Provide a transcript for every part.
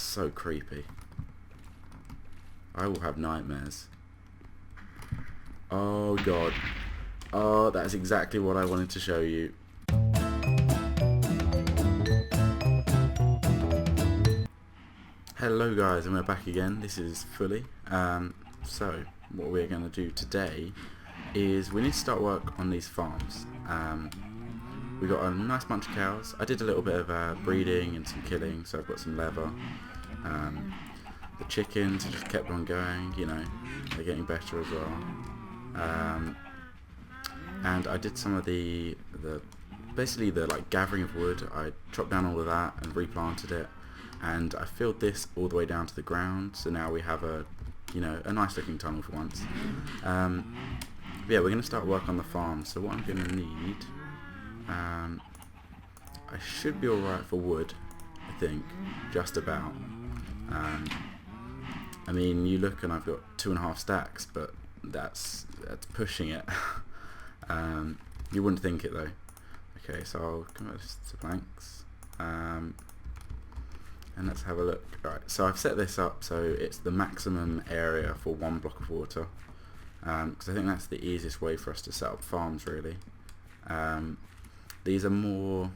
so creepy. I will have nightmares. Oh god. Oh, that's exactly what I wanted to show you. Hello guys, and we're back again. This is Fully. So what we're going to do today is we need to start work on these farms. We got a nice bunch of cows. I did a little bit of breeding and some killing, so I've got some leather. The chickens just kept on going, you know, they're getting better as well. And I did some of basically the like gathering of wood. I chopped down all of that and replanted it, and I filled this all the way down to the ground. So now we have a nice looking tunnel for once. Yeah, we're going to start work on the farm. So what I'm going to need, I should be alright for wood, I think, just about. I mean, you look and I've got 2.5 stacks, but that's pushing it. You wouldn't think it though. Okay, so I'll convert this to planks, and let's have a look. Alright, so I've set this up so it's the maximum area for 1 block of water, because I think that's the easiest way for us to set up farms, really. These are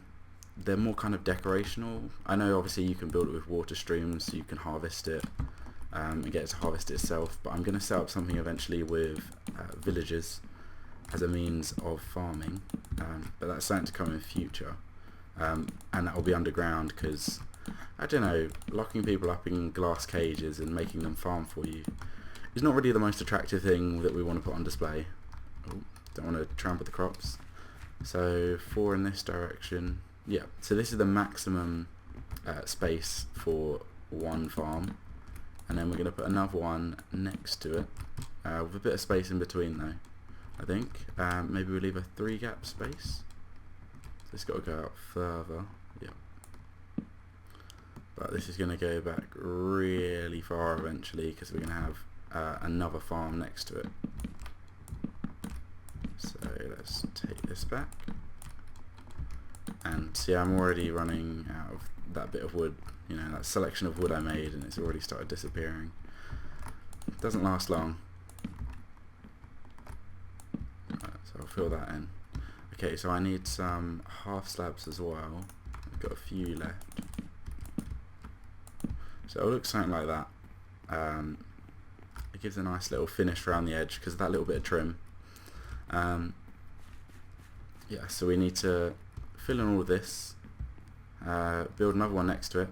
they're more kind of decorational. I know obviously you can build it with water streams, so you can harvest it and get it to harvest itself, but I'm going to set up something eventually with villages as a means of farming, but that's something to come in the future, and that will be underground, because I don't know, locking people up in glass cages and making them farm for you is not really the most attractive thing that we want to put on display. Oh, don't want to trample the crops. So 4 in this direction. Yeah, so this is the maximum space for 1 farm, and then we're going to put another one next to it, with a bit of space in between though, I think. Maybe we'll leave a 3 gap space. So it's got to go out further. Yeah. But this is going to go back really far eventually, because we're going to have another farm next to it. So let's take this back. And see, I'm already running out of that bit of wood, you know, that selection of wood I made, and it's already started disappearing. It doesn't last long. Right, so I'll fill that in. Okay, so I need some half slabs as well. I've got a few left. So it'll look something like that. It gives a nice little finish around the edge because of that little bit of trim. Yeah, so we need to fill in all of this, build another one next to it.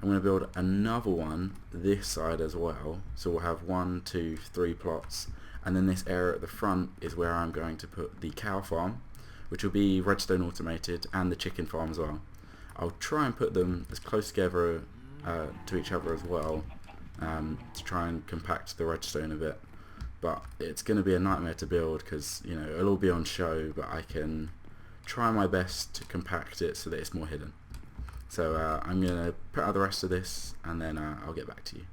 I'm going to build another one this side as well, so we'll have 1, 2, 3 plots, and then this area at the front is where I'm going to put the cow farm, which will be redstone automated, and the chicken farm as well. I'll try and put them as close together to each other as well, to try and compact the redstone a bit. But it's going to be a nightmare to build, because you know it'll all be on show, but I can try my best to compact it so that it's more hidden. So I'm going to put out the rest of this, and then I'll get back to you.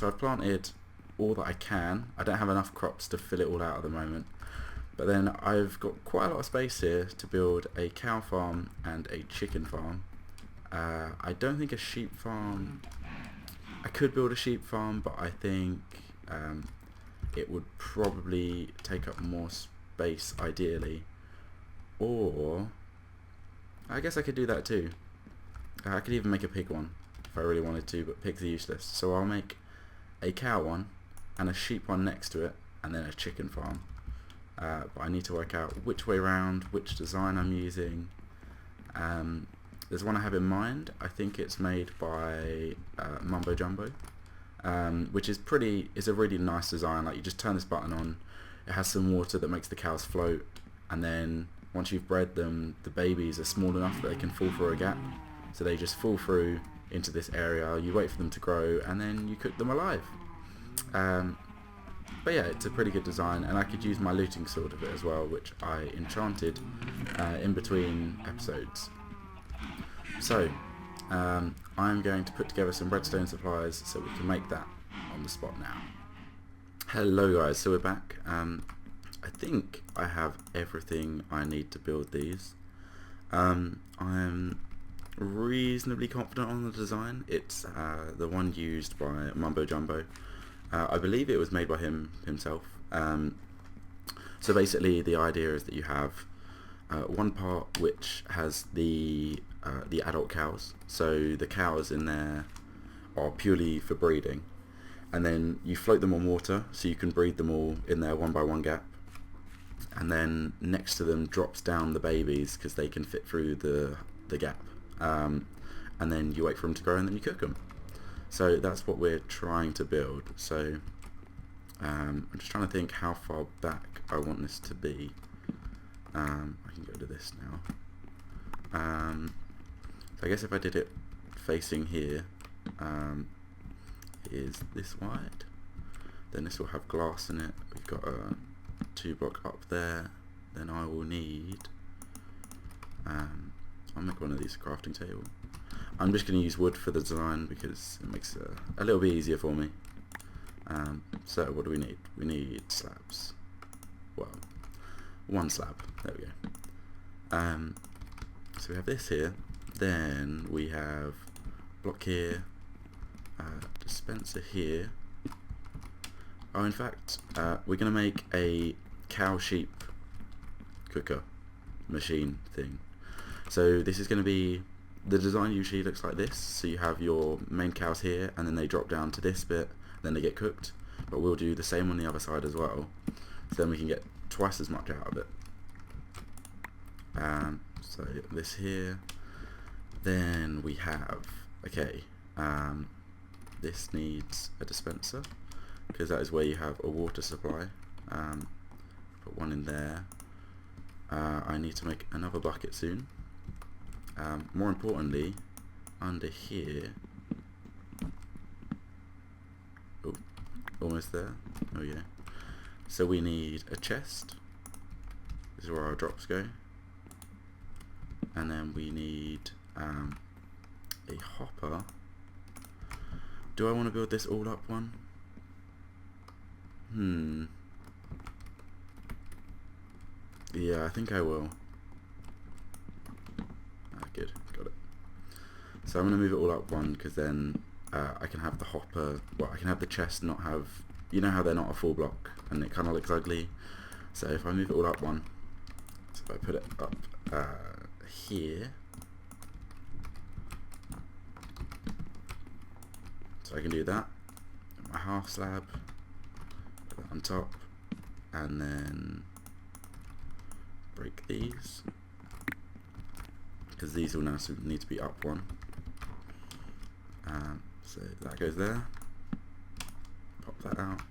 so I've planted all that I can. I don't have enough crops to fill it all out at the moment, but then I've got quite a lot of space here to build a cow farm and a chicken farm. I don't think a sheep farm, I could build a sheep farm, but I think it would probably take up more space ideally, or I guess I could do that too. I could even make a pig one if I really wanted to, but pigs are useless, so I'll make a cow one and a sheep one next to it, and then a chicken farm. But I need to work out which way round, which design I'm using. There's one I have in mind. I think it's made by Mumbo Jumbo, which is a really nice design. Like, you just turn this button on, it has some water that makes the cows float, and then once you've bred them, the babies are small enough that they can fall through a gap, so they just fall through into this area. You wait for them to grow, and then you cook them alive. But yeah, it's a pretty good design, and I could use my looting sword of it as well, which I enchanted in between episodes. So I'm going to put together some redstone supplies so we can make that on the spot now. Hello guys, so we're back. I think I have everything I need to build these. I'm reasonably confident on the design. It's the one used by Mumbo Jumbo. I believe it was made by himself. So basically the idea is that you have one part which has the adult cows, so the cows in there are purely for breeding, and then you float them on water so you can breed them all in there one by one gap, and then next to them drops down the babies because they can fit through the gap, and then you wait for them to grow and then you cook them. So that's what we're trying to build. So I'm just trying to think how far back I want this to be. I can go to this now. So I guess if I did it facing here, is this wide, then this will have glass in it. We've got a 2 block up there. Then I will need, I'll make one of these a crafting table. I'm just going to use wood for the design because it makes it a little bit easier for me. So what do we need? We need slabs. Well, 1 slab. There we go. So we have this here. Then we have block here, dispenser here. Oh, in fact, we're going to make a cow-sheep cooker machine thing. So this is going to be, the design usually looks like this. So you have your main cows here, and then they drop down to this bit, then they get cooked. But we'll do the same on the other side as well, so then we can get twice as much out of it. So this here. Then we have, okay, this needs a dispenser because that is where you have a water supply. Put one in there. I need to make another bucket soon. More importantly, under here, oh, almost there. Oh yeah. So we need a chest. This is where our drops go. And then we need a hopper. Do I want to build this all up one? Yeah, I think I will. Good, got it. So I'm going to move it all up one because then I can have the hopper, well, I can have the chest not have, you know how they're not a full block and it kind of looks ugly. So if I move it all up one, so if I put it up here, so I can do that. My half slab, put that on top, and then break these, because these will now need to be up one. So that goes there, pop that out,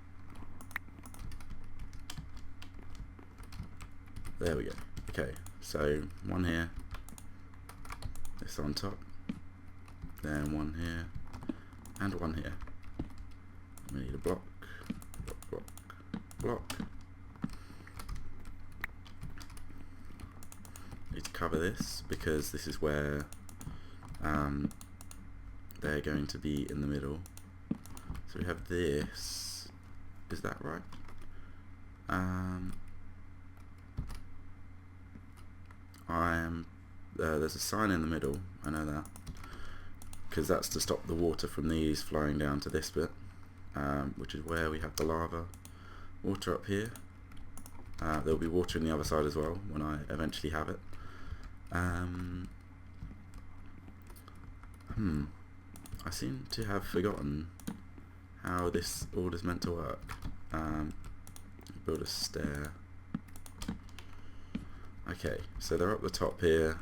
there we go. Okay, so one here, this on top, then one here, and one here. We need a block, block, block, block. Need to cover this because this is where they're going to be in the middle. So we have this. Is that right? There's a sign in the middle, I know that, because that's to stop the water from these flowing down to this bit, which is where we have the lava water up here. There'll be water in the other side as well when I eventually have it. I seem to have forgotten how this all is meant to work. Build a stair. Okay, so they're up the top here.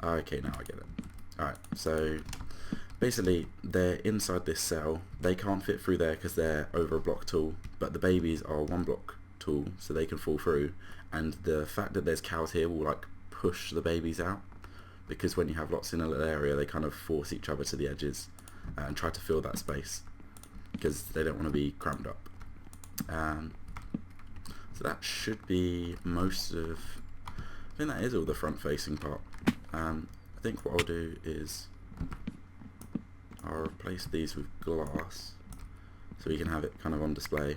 Okay, now I get it. Alright, so basically they're inside this cell. They can't fit through there because they're over a block tall, but the babies are 1 block tall, so they can fall through. And the fact that there's cows here will like push the babies out, because when you have lots in a little area, they kind of force each other to the edges and try to fill that space because they don't want to be crammed up. So that should be most of, I think that is all the front facing part. I think what I'll do is I'll replace these with glass so we can have it kind of on display.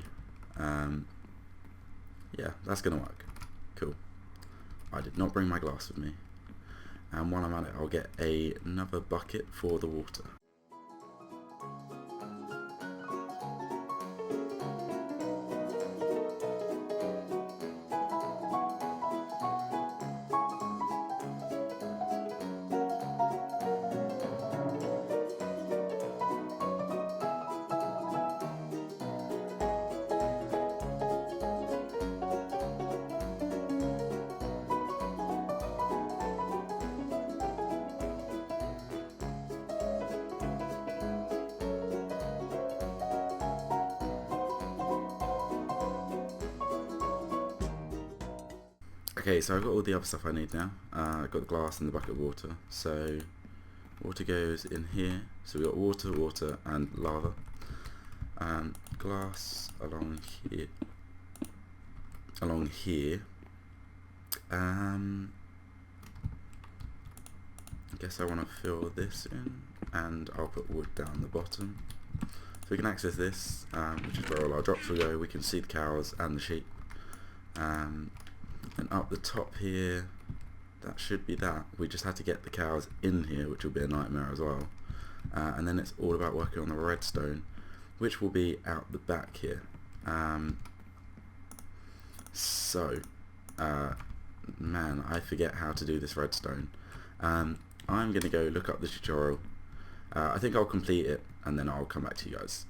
Yeah, that's gonna work. Cool. I did not bring my glass with me, and while I'm at it, I'll get another bucket for the water. Okay, so I've got all the other stuff I need now. I've got the glass and the bucket of water. So water goes in here. So we've got water, water and lava. Glass along here. I guess I want to fill this in, and I'll put wood down the bottom. So we can access this, which is where all our drops will go. We can see the cows and the sheep. And up the top here, that should be that. We just had to get the cows in here, which will be a nightmare as well. And then it's all about working on the redstone, which will be out the back here. Man, I forget how to do this redstone. I'm going to go look up the tutorial. I think I'll complete it and then I'll come back to you guys.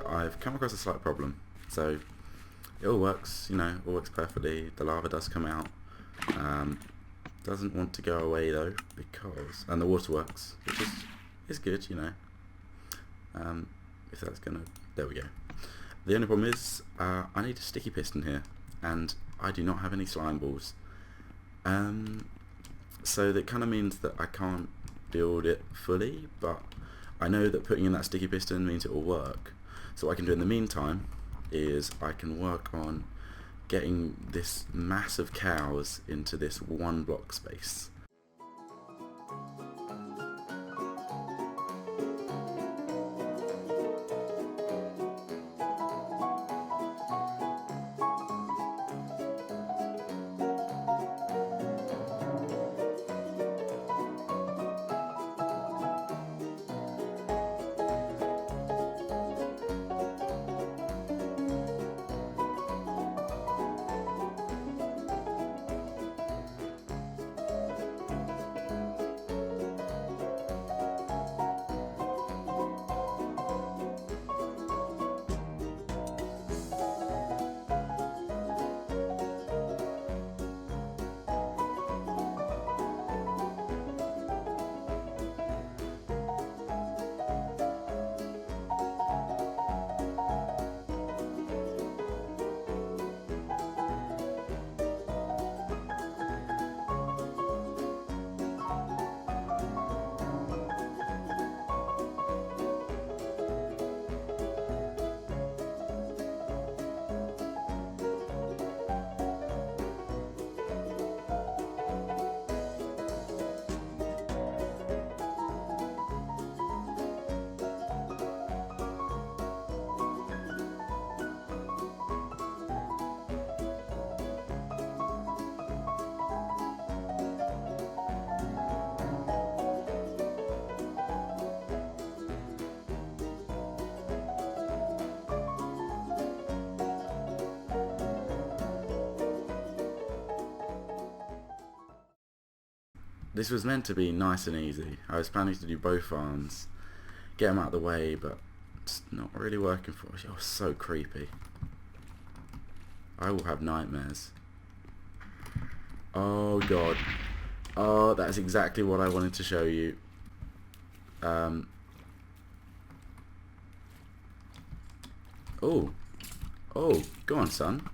I've come across a slight problem. So it all works, you know, all works perfectly. The lava does come out. Doesn't want to go away though, because, and the water works, which is good, you know. If that's gonna, there we go. The only problem is I need a sticky piston here, and I do not have any slime balls. So that kind of means that I can't build it fully, but I know that putting in that sticky piston means it will work. So what I can do in the meantime is I can work on getting this mass of cows into this 1 block space. this was meant to be nice and easy. I was planning to do both farms, get them out of the way, but it's not really working for us. You're so creepy. I will have nightmares. Oh god. Oh, that's exactly what I wanted to show you. Oh. Oh, go on, son.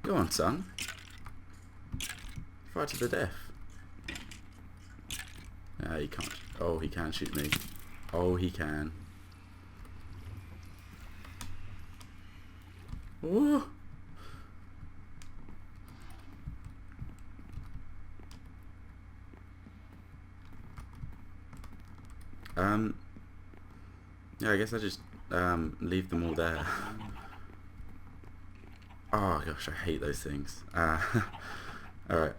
Go on, son. Fight to the death. No, he can't. Oh, he can shoot me. Oh, he can. Oh. Yeah, I guess I just leave them all there. Oh gosh, I hate those things. Alright.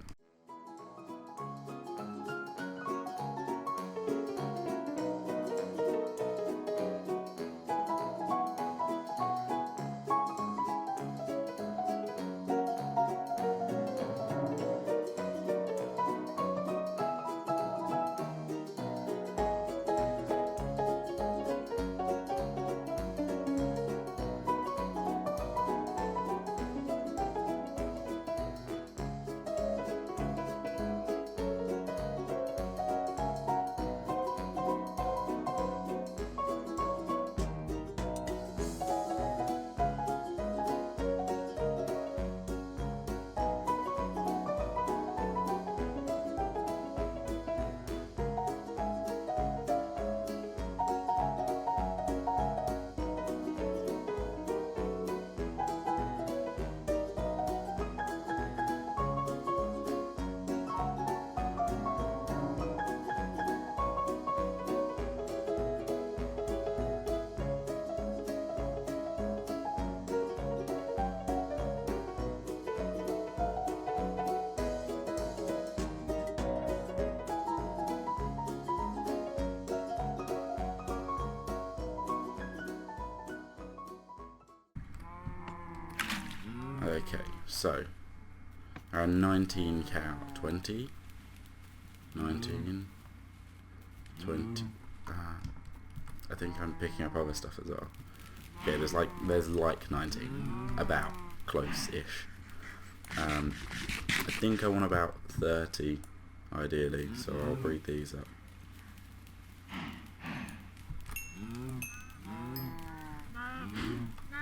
Okay, so around 19 cow, 20, 19, 20. I think I'm picking up other stuff as well. Okay, there's like 19, about close-ish. I think I want about 30, ideally, so I'll breed these up.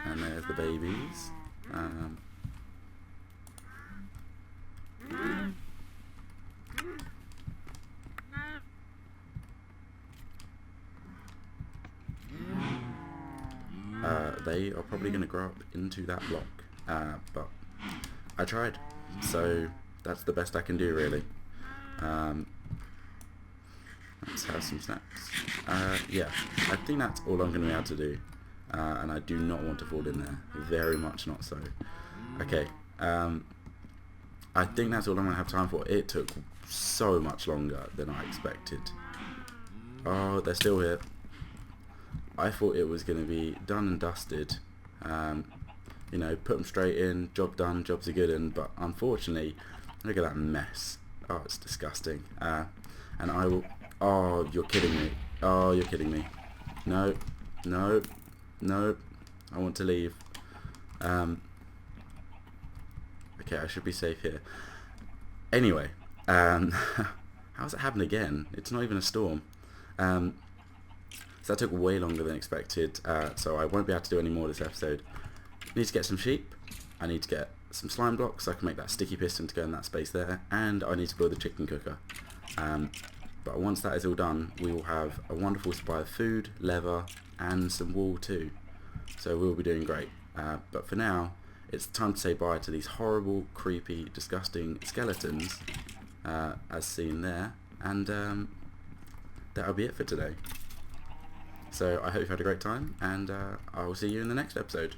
And there's the babies. They are probably going to grow up into that block, but I tried, so that's the best I can do, really. Let's have some snacks. Yeah, I think that's all I'm going to be able to do, and I do not want to fall in there, very much not so. Okay, I think that's all I'm going to have time for. It took so much longer than I expected. Oh, they're still here. I thought it was going to be done and dusted, you know, put them straight in, job done, jobs are good, but unfortunately, look at that mess. Oh, it's disgusting. And I will, oh, you're kidding me. Oh, you're kidding me. No, no, no, I want to leave. Okay, I should be safe here. Anyway, how's it happen again? It's not even a storm. So that took way longer than expected, so I won't be able to do any more this episode. I need to get some sheep, I need to get some slime blocks so I can make that sticky piston to go in that space there, and I need to build a chicken cooker. But once that is all done, we will have a wonderful supply of food, leather, and some wool too. So we'll be doing great. But for now, it's time to say bye to these horrible, creepy, disgusting skeletons, as seen there, and that'll be it for today. So I hope you had a great time, and I will see you in the next episode.